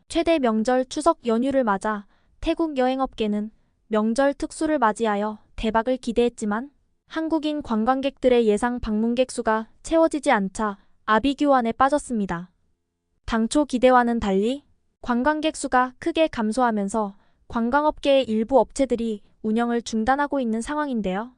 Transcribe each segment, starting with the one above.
최대 명절 추석 연휴를 맞아 태국 여행업계는 명절 특수를 맞이하여 대박을 기대했지만 한국인 관광객들의 예상 방문객 수가 채워지지 않자 아비규환에 빠졌습니다. 당초 기대와는 달리 관광객 수가 크게 감소하면서 관광업계의 일부 업체들이 운영을 중단하고 있는 상황인데요.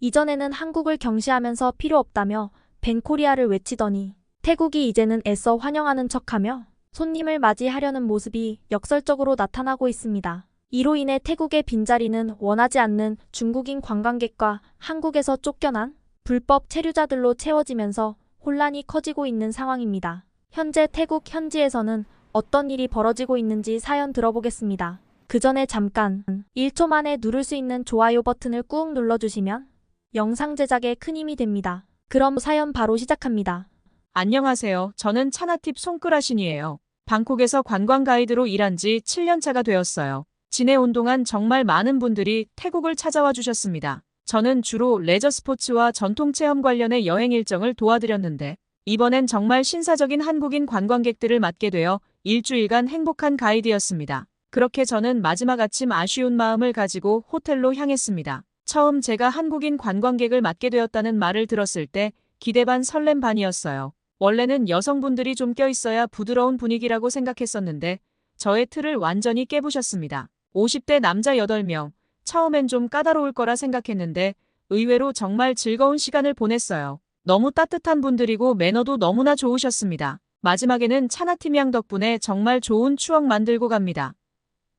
이전에는 한국을 경시하면서 필요 없다며 벤코리아를 외치더니 태국이 이제는 애써 환영하는 척하며 손님을 맞이하려는 모습이 역설적으로 나타나고 있습니다. 이로 인해 태국의 빈자리는 원하지 않는 중국인 관광객과 한국에서 쫓겨난 불법 체류자들로 채워지면서 혼란이 커지고 있는 상황입니다. 현재 태국 현지에서는 어떤 일이 벌어지고 있는지 사연 들어보겠습니다. 그 전에 잠깐 1초 만에 누를 수 있는 좋아요 버튼을 꾹 눌러주시면 영상 제작에 큰 힘이 됩니다. 그럼 사연 바로 시작합니다. 안녕하세요. 저는 차나팁 손끄라신이에요. 방콕에서 관광 가이드로 일한 지 7년차가 되었어요. 지내온 동안 정말 많은 분들이 태국을 찾아와 주셨습니다. 저는 주로 레저 스포츠와 전통체험 관련의 여행 일정을 도와드렸는데 이번엔 정말 신사적인 한국인 관광객들을 맡게 되어 일주일간 행복한 가이드였습니다. 그렇게 저는 마지막 아침 아쉬운 마음을 가지고 호텔로 향했습니다. 처음 제가 한국인 관광객을 맡게 되었다는 말을 들었을 때 기대 반 설렘 반이었어요. 원래는 여성분들이 좀 껴있어야 부드러운 분위기라고 생각했었는데 저의 틀을 완전히 깨부셨습니다. 50대 남자 8명, 처음엔 좀 까다로울 거라 생각했는데 의외로 정말 즐거운 시간을 보냈어요. 너무 따뜻한 분들이고 매너도 너무나 좋으셨습니다. 마지막에는 차나팀 양 덕분에 정말 좋은 추억 만들고 갑니다.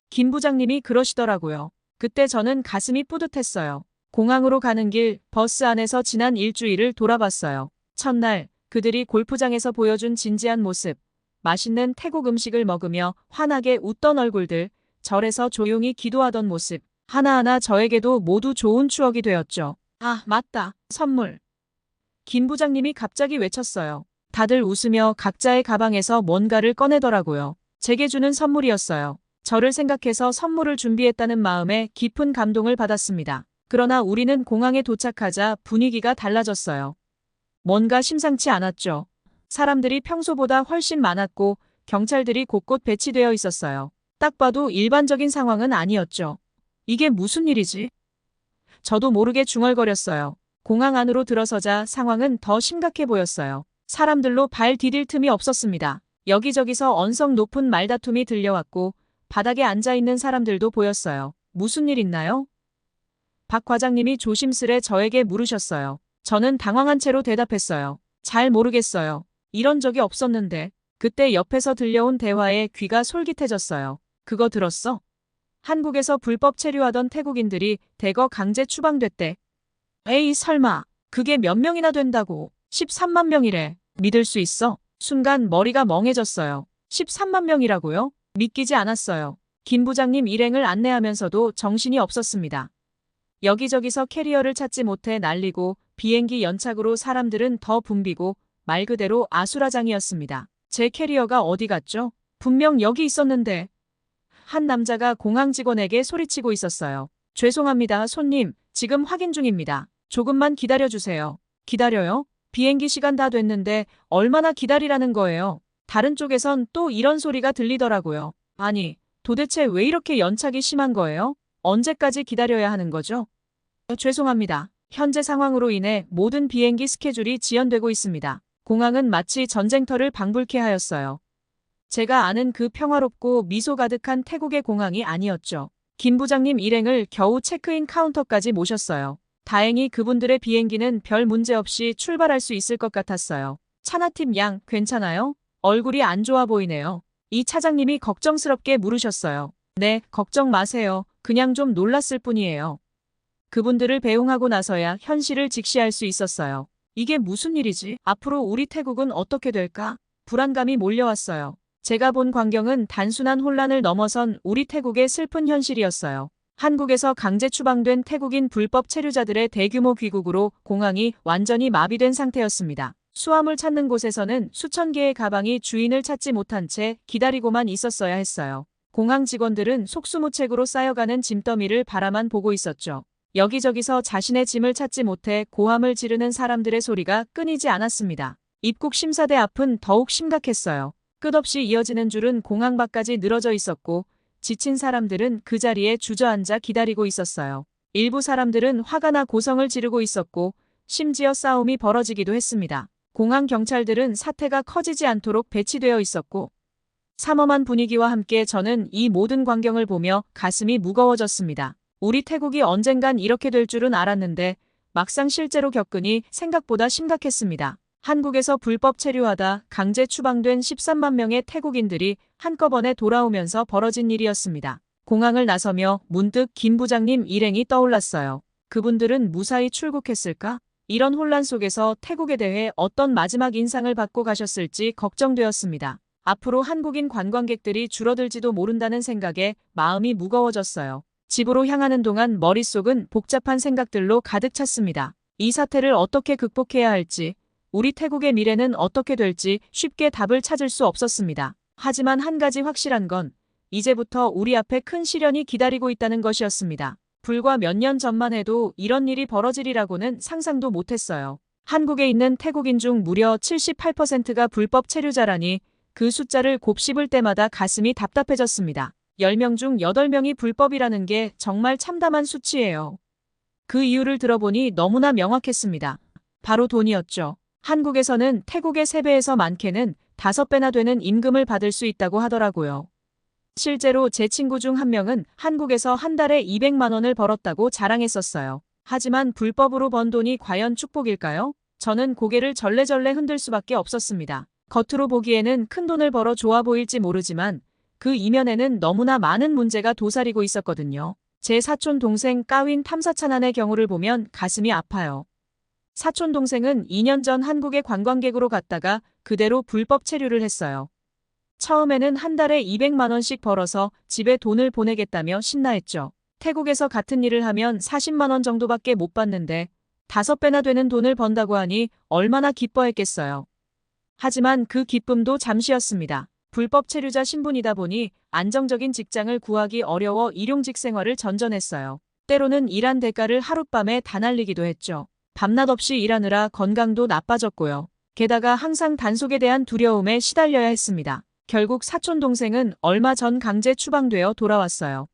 김 부장님이 그러시더라고요. 그때 저는 가슴이 뿌듯했어요. 공항으로 가는 길 버스 안에서 지난 일주일을 돌아봤어요. 첫날 그들이 골프장에서 보여준 진지한 모습, 맛있는 태국 음식을 먹으며 환하게 웃던 얼굴들, 절에서 조용히 기도하던 모습, 하나하나 저에게도 모두 좋은 추억이 되었죠. 아, 맞다. 선물. 김 부장님이 갑자기 외쳤어요. 다들 웃으며 각자의 가방에서 뭔가를 꺼내더라고요. 제게 주는 선물이었어요. 저를 생각해서 선물을 준비했다는 마음에 깊은 감동을 받았습니다. 그러나 우리는 공항에 도착하자 분위기가 달라졌어요. 뭔가 심상치 않았죠. 사람들이 평소보다 훨씬 많았고 경찰들이 곳곳 배치되어 있었어요. 딱 봐도 일반적인 상황은 아니었죠. 이게 무슨 일이지? 저도 모르게 중얼거렸어요. 공항 안으로 들어서자 상황은 더 심각해 보였어요. 사람들로 발 디딜 틈이 없었습니다. 여기저기서 언성 높은 말다툼이 들려왔고 바닥에 앉아있는 사람들도 보였어요. 무슨 일 있나요? 박 과장님이 조심스레 저에게 물으셨어요. 저는 당황한 채로 대답했어요. 잘 모르겠어요. 이런 적이 없었는데. 그때 옆에서 들려온 대화에 귀가 솔깃해졌어요. 그거 들었어? 한국에서 불법 체류하던 태국인들이 대거 강제 추방됐대. 에이 설마. 그게 몇 명이나 된다고. 13만 명이래. 믿을 수 있어? 순간 머리가 멍해졌어요. 13만 명이라고요? 믿기지 않았어요. 김 부장님 일행을 안내하면서도 정신이 없었습니다. 여기저기서 캐리어를 찾지 못해 난리고 비행기 연착으로 사람들은 더 붐비고 말 그대로 아수라장이었습니다. 제 캐리어가 어디 갔죠? 분명 여기 있었는데. 한 남자가 공항 직원에게 소리치고 있었어요. 죄송합니다, 손님. 지금 확인 중입니다. 조금만 기다려주세요. 기다려요? 비행기 시간 다 됐는데 얼마나 기다리라는 거예요? 다른 쪽에선 또 이런 소리가 들리더라고요. 아니, 도대체 왜 이렇게 연착이 심한 거예요? 언제까지 기다려야 하는 거죠? 죄송합니다. 현재 상황으로 인해 모든 비행기 스케줄이 지연되고 있습니다. 공항은 마치 전쟁터를 방불케 하였어요. 제가 아는 그 평화롭고 미소 가득한 태국의 공항이 아니었죠. 김 부장님 일행을 겨우 체크인 카운터까지 모셨어요. 다행히 그분들의 비행기는 별 문제 없이 출발할 수 있을 것 같았어요. 차나팀 양, 괜찮아요? 얼굴이 안 좋아 보이네요. 이 차장님이 걱정스럽게 물으셨어요. 네, 걱정 마세요. 그냥 좀 놀랐을 뿐이에요. 그분들을 배웅하고 나서야 현실을 직시할 수 있었어요. 이게 무슨 일이지? 앞으로 우리 태국은 어떻게 될까? 불안감이 몰려왔어요. 제가 본 광경은 단순한 혼란을 넘어선 우리 태국의 슬픈 현실이었어요. 한국에서 강제 추방된 태국인 불법 체류자들의 대규모 귀국으로 공항이 완전히 마비된 상태였습니다. 수화물 찾는 곳에서는 수천 개의 가방이 주인을 찾지 못한 채 기다리고만 있었어야 했어요. 공항 직원들은 속수무책으로 쌓여가는 짐더미를 바라만 보고 있었죠. 여기저기서 자신의 짐을 찾지 못해 고함을 지르는 사람들의 소리가 끊이지 않았습니다. 입국 심사대 앞은 더욱 심각했어요. 끝없이 이어지는 줄은 공항 밖까지 늘어져 있었고 지친 사람들은 그 자리에 주저앉아 기다리고 있었어요. 일부 사람들은 화가 나 고성을 지르고 있었고 심지어 싸움이 벌어지기도 했습니다. 공항 경찰들은 사태가 커지지 않도록 배치되어 있었고 삼엄한 분위기와 함께 저는 이 모든 광경을 보며 가슴이 무거워졌습니다. 우리 태국이 언젠간 이렇게 될 줄은 알았는데 막상 실제로 겪으니 생각보다 심각했습니다. 한국에서 불법 체류하다 강제 추방된 13만 명의 태국인들이 한꺼번에 돌아오면서 벌어진 일이었습니다. 공항을 나서며 문득 김 부장님 일행이 떠올랐어요. 그분들은 무사히 출국했을까? 이런 혼란 속에서 태국에 대해 어떤 마지막 인상을 받고 가셨을지 걱정되었습니다. 앞으로 한국인 관광객들이 줄어들지도 모른다는 생각에 마음이 무거워졌어요. 집으로 향하는 동안 머릿속은 복잡한 생각들로 가득 찼습니다. 이 사태를 어떻게 극복해야 할지, 우리 태국의 미래는 어떻게 될지 쉽게 답을 찾을 수 없었습니다. 하지만 한 가지 확실한 건 이제부터 우리 앞에 큰 시련이 기다리고 있다는 것이었습니다. 불과 몇 년 전만 해도 이런 일이 벌어지리라고는 상상도 못했어요. 한국에 있는 태국인 중 무려 78%가 불법 체류자라니 그 숫자를 곱씹을 때마다 가슴이 답답해졌습니다. 10명 중 8명이 불법이라는 게 정말 참담한 수치예요. 그 이유를 들어보니 너무나 명확했습니다. 바로 돈이었죠. 한국에서는 태국의 3배에서 많게는 5배나 되는 임금을 받을 수 있다고 하더라고요. 실제로 제 친구 중 한 명은 한국에서 한 달에 200만 원을 벌었다고 자랑했었어요. 하지만 불법으로 번 돈이 과연 축복일까요? 저는 고개를 절레절레 흔들 수밖에 없었습니다. 겉으로 보기에는 큰 돈을 벌어 좋아 보일지 모르지만 그 이면에는 너무나 많은 문제가 도사리고 있었거든요. 제 사촌 동생 까윈 탐사찬안의 경우를 보면 가슴이 아파요. 사촌 동생은 2년 전 한국에 관광객으로 갔다가 그대로 불법 체류를 했어요. 처음에는 한 달에 200만 원씩 벌어서 집에 돈을 보내겠다며 신나했죠. 태국에서 같은 일을 하면 40만 원 정도밖에 못 받는데 5배나 되는 돈을 번다고 하니 얼마나 기뻐했겠어요. 하지만 그 기쁨도 잠시였습니다. 불법 체류자 신분이다 보니 안정적인 직장을 구하기 어려워 일용직 생활을 전전했어요. 때로는 일한 대가를 하룻밤에 다 날리기도 했죠. 밤낮 없이 일하느라 건강도 나빠졌고요. 게다가 항상 단속에 대한 두려움에 시달려야 했습니다. 결국 사촌 동생은 얼마 전 강제 추방되어 돌아왔어요.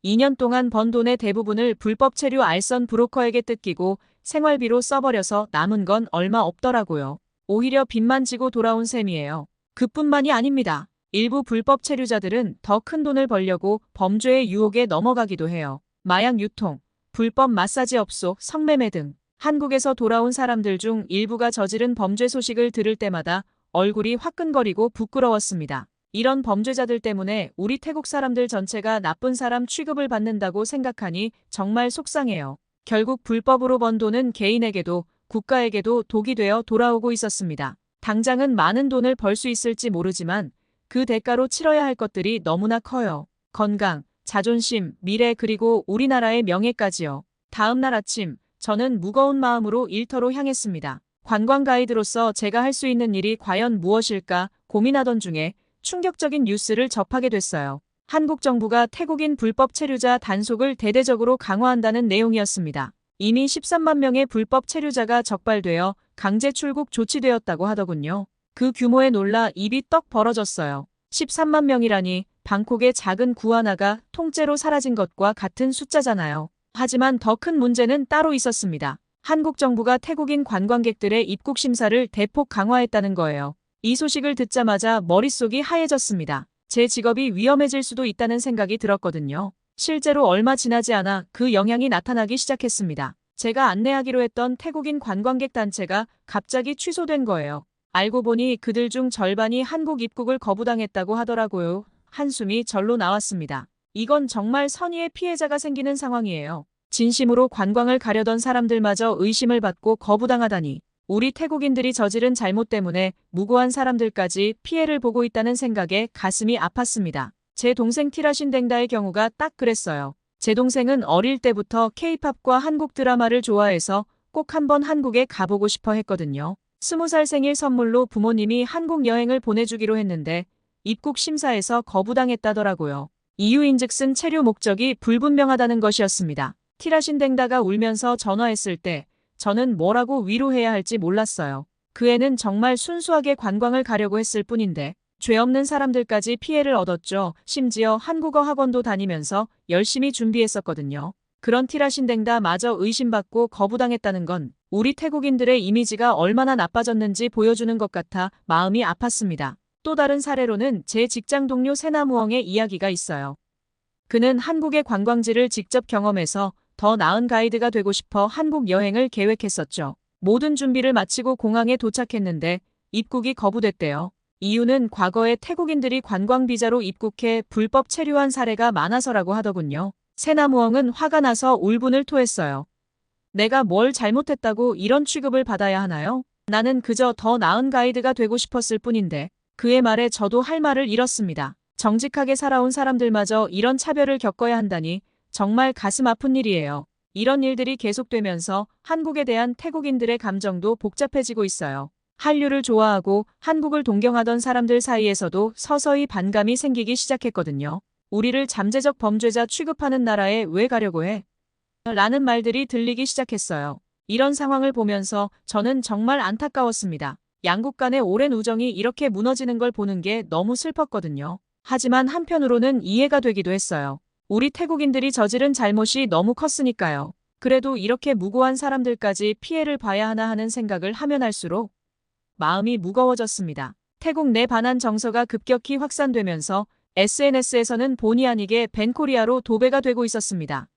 2년 동안 번 돈의 대부분을 불법 체류 알선 브로커에게 뜯기고 생활비로 써버려서 남은 건 얼마 없더라고요. 오히려 빚만 지고 돌아온 셈이에요. 그뿐만이 아닙니다. 일부 불법 체류자들은 더 큰 돈을 벌려고 범죄의 유혹에 넘어가기도 해요. 마약 유통, 불법 마사지업소, 성매매 등. 한국에서 돌아온 사람들 중 일부가 저지른 범죄 소식을 들을 때마다 얼굴이 화끈거리고 부끄러웠습니다. 이런 범죄자들 때문에 우리 태국 사람들 전체가 나쁜 사람 취급을 받는다고 생각하니 정말 속상해요. 결국 불법으로 번 돈은 개인에게도 국가에게도 독이 되어 돌아오고 있었습니다. 당장은 많은 돈을 벌 수 있을지 모르지만 그 대가로 치러야 할 것들이 너무나 커요. 건강, 자존심, 미래 그리고 우리나라의 명예까지요. 다음 날 아침 저는 무거운 마음으로 일터로 향했습니다. 관광 가이드로서 제가 할 수 있는 일이 과연 무엇일까 고민하던 중에 충격적인 뉴스를 접하게 됐어요. 한국 정부가 태국인 불법 체류자 단속을 대대적으로 강화한다는 내용이었습니다. 이미 13만 명의 불법 체류자가 적발되어 강제 출국 조치되었다고 하더군요. 그 규모에 놀라 입이 떡 벌어졌어요. 13만 명이라니 방콕의 작은 구 하나가 통째로 사라진 것과 같은 숫자잖아요. 하지만 더 큰 문제는 따로 있었습니다. 한국 정부가 태국인 관광객들의 입국 심사를 대폭 강화했다는 거예요. 이 소식을 듣자마자 머릿속이 하얘졌습니다. 제 직업이 위험해질 수도 있다는 생각이 들었거든요. 실제로 얼마 지나지 않아 그 영향이 나타나기 시작했습니다. 제가 안내하기로 했던 태국인 관광객 단체가 갑자기 취소된 거예요. 알고 보니 그들 중 절반이 한국 입국을 거부당했다고 하더라고요. 한숨이 절로 나왔습니다. 이건 정말 선의의 피해자가 생기는 상황이에요. 진심으로 관광을 가려던 사람들마저 의심을 받고 거부당하다니. 우리 태국인들이 저지른 잘못 때문에 무고한 사람들까지 피해를 보고 있다는 생각에 가슴이 아팠습니다. 제 동생 티라신 댕다의 경우가 딱 그랬어요. 제 동생은 어릴 때부터 K-팝과 한국 드라마를 좋아해서 꼭 한번 한국에 가보고 싶어 했거든요. 20살 생일 선물로 부모님이 한국 여행을 보내주기로 했는데 입국 심사에서 거부당했다더라고요. 이유인즉슨 체류 목적이 불분명하다는 것이었습니다. 티라신 댕다가 울면서 전화했을 때 저는 뭐라고 위로해야 할지 몰랐어요. 그 애는 정말 순수하게 관광을 가려고 했을 뿐인데 죄 없는 사람들까지 피해를 얻었죠. 심지어 한국어 학원도 다니면서 열심히 준비했었거든요. 그런 티라신댕다 마저 의심받고 거부당했다는 건 우리 태국인들의 이미지가 얼마나 나빠졌는지 보여주는 것 같아 마음이 아팠습니다. 또 다른 사례로는 제 직장 동료 세나무엉의 이야기가 있어요. 그는 한국의 관광지를 직접 경험해서 더 나은 가이드가 되고 싶어 한국 여행을 계획했었죠. 모든 준비를 마치고 공항에 도착했는데 입국이 거부됐대요. 이유는 과거에 태국인들이 관광비자로 입국해 불법 체류한 사례가 많아서라고 하더군요. 세나무엉은 화가 나서 울분을 토했어요. 내가 뭘 잘못했다고 이런 취급을 받아야 하나요? 나는 그저 더 나은 가이드가 되고 싶었을 뿐인데. 그의 말에 저도 할 말을 잃었습니다. 정직하게 살아온 사람들마저 이런 차별을 겪어야 한다니 정말 가슴 아픈 일이에요. 이런 일들이 계속되면서 한국에 대한 태국인들의 감정도 복잡해지고 있어요. 한류를 좋아하고 한국을 동경하던 사람들 사이에서도 서서히 반감이 생기기 시작했거든요. 우리를 잠재적 범죄자 취급하는 나라에 왜 가려고 해? 라는 말들이 들리기 시작했어요. 이런 상황을 보면서 저는 정말 안타까웠습니다. 양국 간의 오랜 우정이 이렇게 무너지는 걸 보는 게 너무 슬펐거든요. 하지만 한편으로는 이해가 되기도 했어요. 우리 태국인들이 저지른 잘못이 너무 컸으니까요. 그래도 이렇게 무고한 사람들까지 피해를 봐야 하나 하는 생각을 하면 할수록 마음이 무거워졌습니다. 태국 내 반한 정서가 급격히 확산되면서 SNS에서는 본의 아니게 벤코리아로 도배가 되고 있었습니다.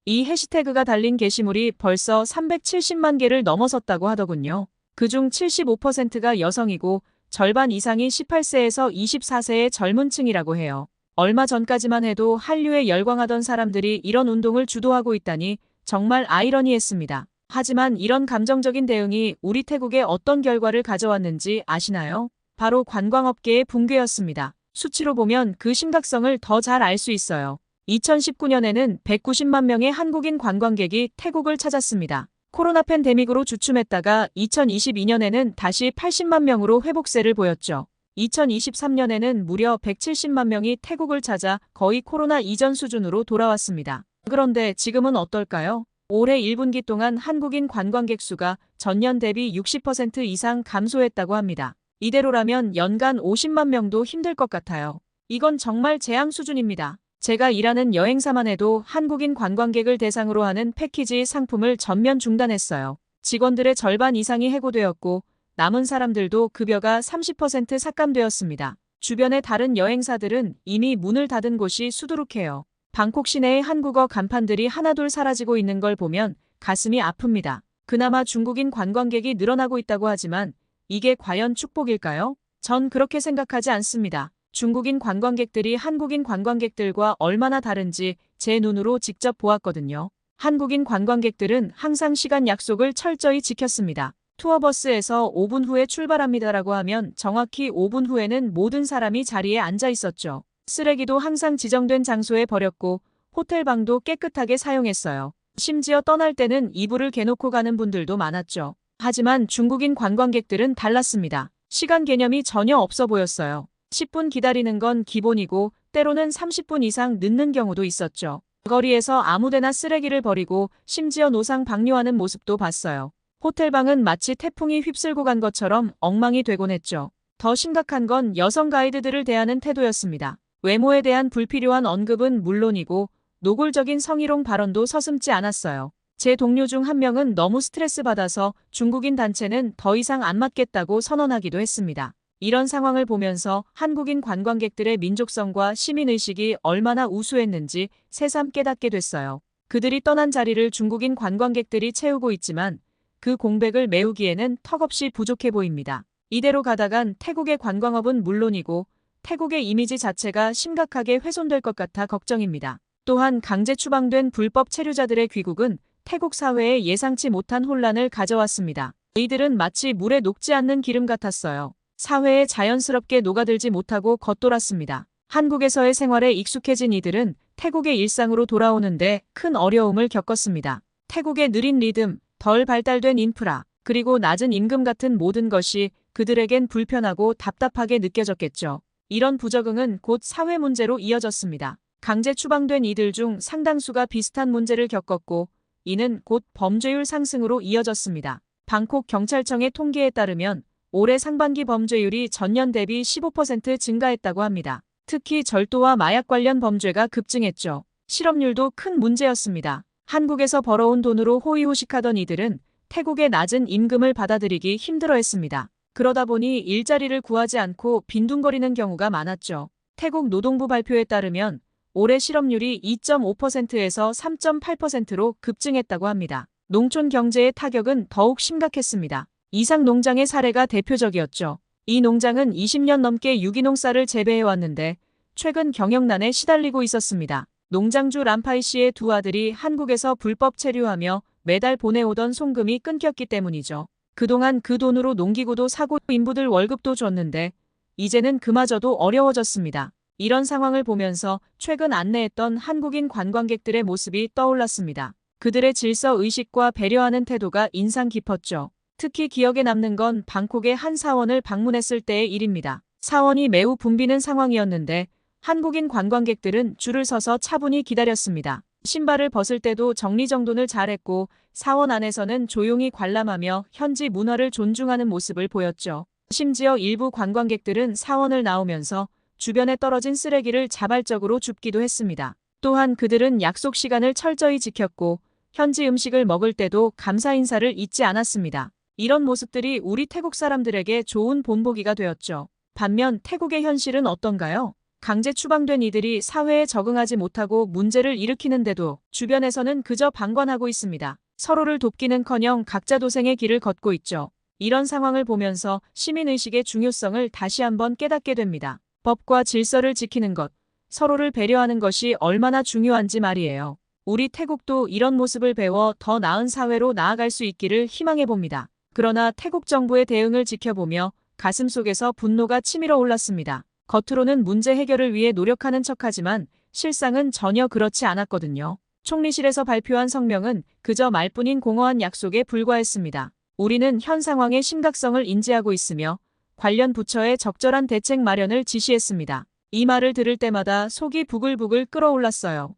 이 해시태그가 달린 게시물이 벌써 370만 개를 넘어섰다고 하더군요. 그중 75%가 여성이고 절반 이상이 18세에서 24세의 젊은 층이라고 해요. 얼마 전까지만 해도 한류에 열광하던 사람들이 이런 운동을 주도하고 있다니 정말 아이러니했습니다. 하지만 이런 감정적인 대응이 우리 태국에 어떤 결과를 가져왔는지 아시나요? 바로 관광업계의 붕괴였습니다. 수치로 보면 그 심각성을 더 잘 알 수 있어요. 2019년에는 190만 명의 한국인 관광객이 태국을 찾았습니다. 코로나 팬데믹으로 주춤했다가 2022년에는 다시 80만 명으로 회복세를 보였죠. 2023년에는 무려 170만 명이 태국을 찾아 거의 코로나 이전 수준으로 돌아왔습니다. 그런데 지금은 어떨까요? 올해 1분기 동안 한국인 관광객 수가 전년 대비 60% 이상 감소했다고 합니다. 이대로라면 연간 50만 명도 힘들 것 같아요. 이건 정말 재앙 수준입니다. 제가 일하는 여행사만 해도 한국인 관광객을 대상으로 하는 패키지 상품을 전면 중단했어요. 직원들의 절반 이상이 해고되었고 남은 사람들도 급여가 30% 삭감되었습니다. 주변의 다른 여행사들은 이미 문을 닫은 곳이 수두룩해요. 방콕 시내의 한국어 간판들이 하나둘 사라지고 있는 걸 보면 가슴이 아픕니다. 그나마 중국인 관광객이 늘어나고 있다고 하지만 이게 과연 축복일까요? 전 그렇게 생각하지 않습니다. 중국인 관광객들이 한국인 관광객들과 얼마나 다른지 제 눈으로 직접 보았거든요. 한국인 관광객들은 항상 시간 약속을 철저히 지켰습니다. 투어버스에서 5분 후에 출발합니다라고 하면 정확히 5분 후에는 모든 사람이 자리에 앉아 있었죠. 쓰레기도 항상 지정된 장소에 버렸고 호텔방도 깨끗하게 사용했어요. 심지어 떠날 때는 이불을 개놓고 가는 분들도 많았죠. 하지만 중국인 관광객들은 달랐습니다. 시간 개념이 전혀 없어 보였어요. 10분 기다리는 건 기본이고 때로는 30분 이상 늦는 경우도 있었죠. 거리에서 아무데나 쓰레기를 버리고 심지어 노상 방뇨하는 모습도 봤어요. 호텔방은 마치 태풍이 휩쓸고 간 것처럼 엉망이 되곤 했죠. 더 심각한 건 여성 가이드들을 대하는 태도였습니다. 외모에 대한 불필요한 언급은 물론이고 노골적인 성희롱 발언도 서슴지 않았어요. 제 동료 중 한 명은 너무 스트레스 받아서 중국인 단체는 더 이상 안 맡겠다고 선언하기도 했습니다. 이런 상황을 보면서 한국인 관광객들의 민족성과 시민의식이 얼마나 우수했는지 새삼 깨닫게 됐어요. 그들이 떠난 자리를 중국인 관광객들이 채우고 있지만 그 공백을 메우기에는 턱없이 부족해 보입니다. 이대로 가다간 태국의 관광업은 물론이고 태국의 이미지 자체가 심각하게 훼손될 것 같아 걱정입니다. 또한 강제 추방된 불법 체류자들의 귀국은 태국 사회에 예상치 못한 혼란을 가져왔습니다. 이들은 마치 물에 녹지 않는 기름 같았어요. 사회에 자연스럽게 녹아들지 못하고 겉돌았습니다. 한국에서의 생활에 익숙해진 이들은 태국의 일상으로 돌아오는데 큰 어려움을 겪었습니다. 태국의 느린 리듬, 덜 발달된 인프라, 그리고 낮은 임금 같은 모든 것이 그들에겐 불편하고 답답하게 느껴졌겠죠. 이런 부적응은 곧 사회 문제로 이어졌습니다. 강제 추방된 이들 중 상당수가 비슷한 문제를 겪었고 이는 곧 범죄율 상승으로 이어졌습니다. 방콕 경찰청의 통계에 따르면 올해 상반기 범죄율이 전년 대비 15% 증가했다고 합니다. 특히 절도와 마약 관련 범죄가 급증했죠. 실업률도 큰 문제였습니다. 한국에서 벌어온 돈으로 호의호식하던 이들은 태국의 낮은 임금을 받아들이기 힘들어했습니다. 그러다 보니 일자리를 구하지 않고 빈둥거리는 경우가 많았죠. 태국 노동부 발표에 따르면 올해 실업률이 2.5%에서 3.8%로 급증했다고 합니다. 농촌 경제의 타격은 더욱 심각했습니다. 이상 농장의 사례가 대표적이었죠. 이 농장은 20년 넘게 유기농 쌀을 재배해왔는데 최근 경영난에 시달리고 있었습니다. 농장주 람파이 씨의 두 아들이 한국에서 불법 체류하며 매달 보내오던 송금이 끊겼기 때문이죠. 그동안 그 돈으로 농기구도 사고 인부들 월급도 줬는데 이제는 그마저도 어려워졌습니다. 이런 상황을 보면서 최근 안내했던 한국인 관광객들의 모습이 떠올랐습니다. 그들의 질서 의식과 배려하는 태도가 인상 깊었죠. 특히 기억에 남는 건 방콕의 한 사원을 방문했을 때의 일입니다. 사원이 매우 붐비는 상황이었는데 한국인 관광객들은 줄을 서서 차분히 기다렸습니다. 신발을 벗을 때도 정리정돈을 잘했고 사원 안에서는 조용히 관람하며 현지 문화를 존중하는 모습을 보였죠. 심지어 일부 관광객들은 사원을 나오면서 주변에 떨어진 쓰레기를 자발적으로 줍기도 했습니다. 또한 그들은 약속 시간을 철저히 지켰고 현지 음식을 먹을 때도 감사 인사를 잊지 않았습니다. 이런 모습들이 우리 태국 사람들에게 좋은 본보기가 되었죠. 반면 태국의 현실은 어떤가요? 강제 추방된 이들이 사회에 적응하지 못하고 문제를 일으키는데도 주변에서는 그저 방관하고 있습니다. 서로를 돕기는커녕 각자 도생의 길을 걷고 있죠. 이런 상황을 보면서 시민의식의 중요성을 다시 한번 깨닫게 됩니다. 법과 질서를 지키는 것, 서로를 배려하는 것이 얼마나 중요한지 말이에요. 우리 태국도 이런 모습을 배워 더 나은 사회로 나아갈 수 있기를 희망해 봅니다. 그러나 태국 정부의 대응을 지켜보며 가슴속에서 분노가 치밀어 올랐습니다. 겉으로는 문제 해결을 위해 노력하는 척하지만 실상은 전혀 그렇지 않았거든요. 총리실에서 발표한 성명은 그저 말뿐인 공허한 약속에 불과했습니다. 우리는 현 상황의 심각성을 인지하고 있으며 관련 부처에 적절한 대책 마련을 지시했습니다. 이 말을 들을 때마다 속이 부글부글 끓어올랐어요.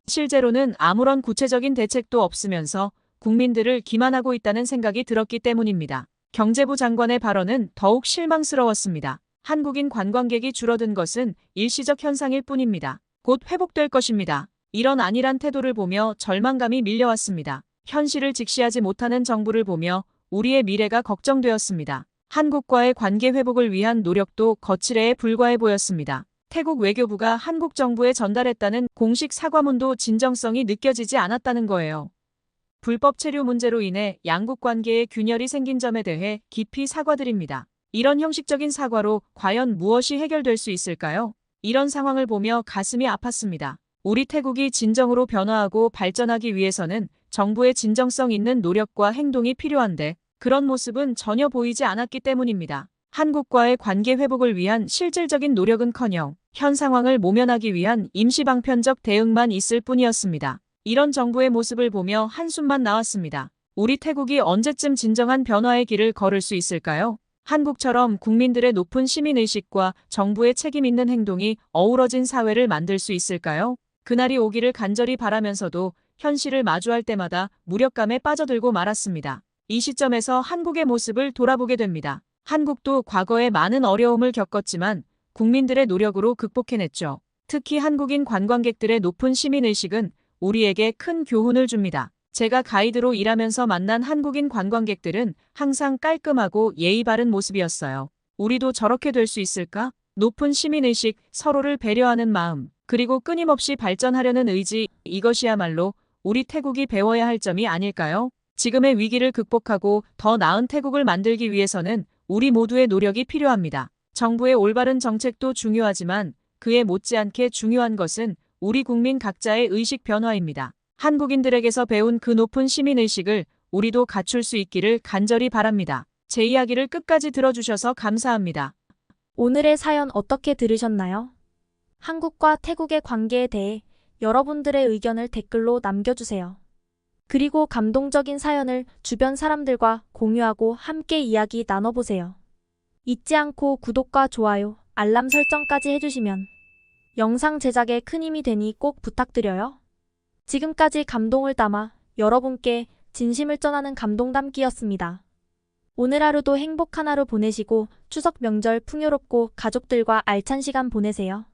실제로는 아무런 구체적인 대책도 없으면서 국민들을 기만하고 있다는 생각이 들었기 때문입니다. 경제부 장관의 발언은 더욱 실망스러웠습니다. 한국인 관광객이 줄어든 것은 일시적 현상일 뿐입니다. 곧 회복될 것입니다. 이런 안일한 태도를 보며 절망감이 밀려왔습니다. 현실을 직시하지 못하는 정부를 보며 우리의 미래가 걱정되었습니다. 한국과의 관계 회복을 위한 노력도 거칠애에 불과해 보였습니다. 태국 외교부가 한국 정부에 전달했다는 공식 사과문도 진정성이 느껴지지 않았다는 거예요. 불법 체류 문제로 인해 양국 관계에 균열이 생긴 점에 대해 깊이 사과드립니다. 이런 형식적인 사과로 과연 무엇이 해결될 수 있을까요? 이런 상황을 보며 가슴이 아팠습니다. 우리 태국이 진정으로 변화하고 발전하기 위해서는 정부의 진정성 있는 노력과 행동이 필요한데 그런 모습은 전혀 보이지 않았기 때문입니다. 한국과의 관계 회복을 위한 실질적인 노력은커녕 현 상황을 모면하기 위한 임시방편적 대응만 있을 뿐이었습니다. 이런 정부의 모습을 보며 한숨만 나왔습니다. 우리 태국이 언제쯤 진정한 변화의 길을 걸을 수 있을까요? 한국처럼 국민들의 높은 시민의식과 정부의 책임 있는 행동이 어우러진 사회를 만들 수 있을까요? 그날이 오기를 간절히 바라면서도 현실을 마주할 때마다 무력감에 빠져들고 말았습니다. 이 시점에서 한국의 모습을 돌아보게 됩니다. 한국도 과거에 많은 어려움을 겪었지만 국민들의 노력으로 극복해냈죠. 특히 한국인 관광객들의 높은 시민의식은 우리에게 큰 교훈을 줍니다. 제가 가이드로 일하면서 만난 한국인 관광객들은 항상 깔끔하고 예의 바른 모습이었어요. 우리도 저렇게 될 수 있을까? 높은 시민의식, 서로를 배려하는 마음, 그리고 끊임없이 발전하려는 의지, 이것이야말로 우리 태국이 배워야 할 점이 아닐까요? 지금의 위기를 극복하고 더 나은 태국을 만들기 위해서는 우리 모두의 노력이 필요합니다. 정부의 올바른 정책도 중요하지만 그에 못지않게 중요한 것은 우리 국민 각자의 의식 변화입니다. 한국인들에게서 배운 그 높은 시민의식을 우리도 갖출 수 있기를 간절히 바랍니다. 제 이야기를 끝까지 들어주셔서 감사합니다. 오늘의 사연 어떻게 들으셨나요? 한국과 태국의 관계에 대해 여러분들의 의견을 댓글로 남겨주세요. 그리고 감동적인 사연을 주변 사람들과 공유하고 함께 이야기 나눠보세요. 잊지 않고 구독과 좋아요, 알람 설정까지 해주시면 영상 제작에 큰 힘이 되니 꼭 부탁드려요. 지금까지 감동을 담아 여러분께 진심을 전하는 감동 담기였습니다. 오늘 하루도 행복한 하루 보내시고 추석 명절 풍요롭고 가족들과 알찬 시간 보내세요.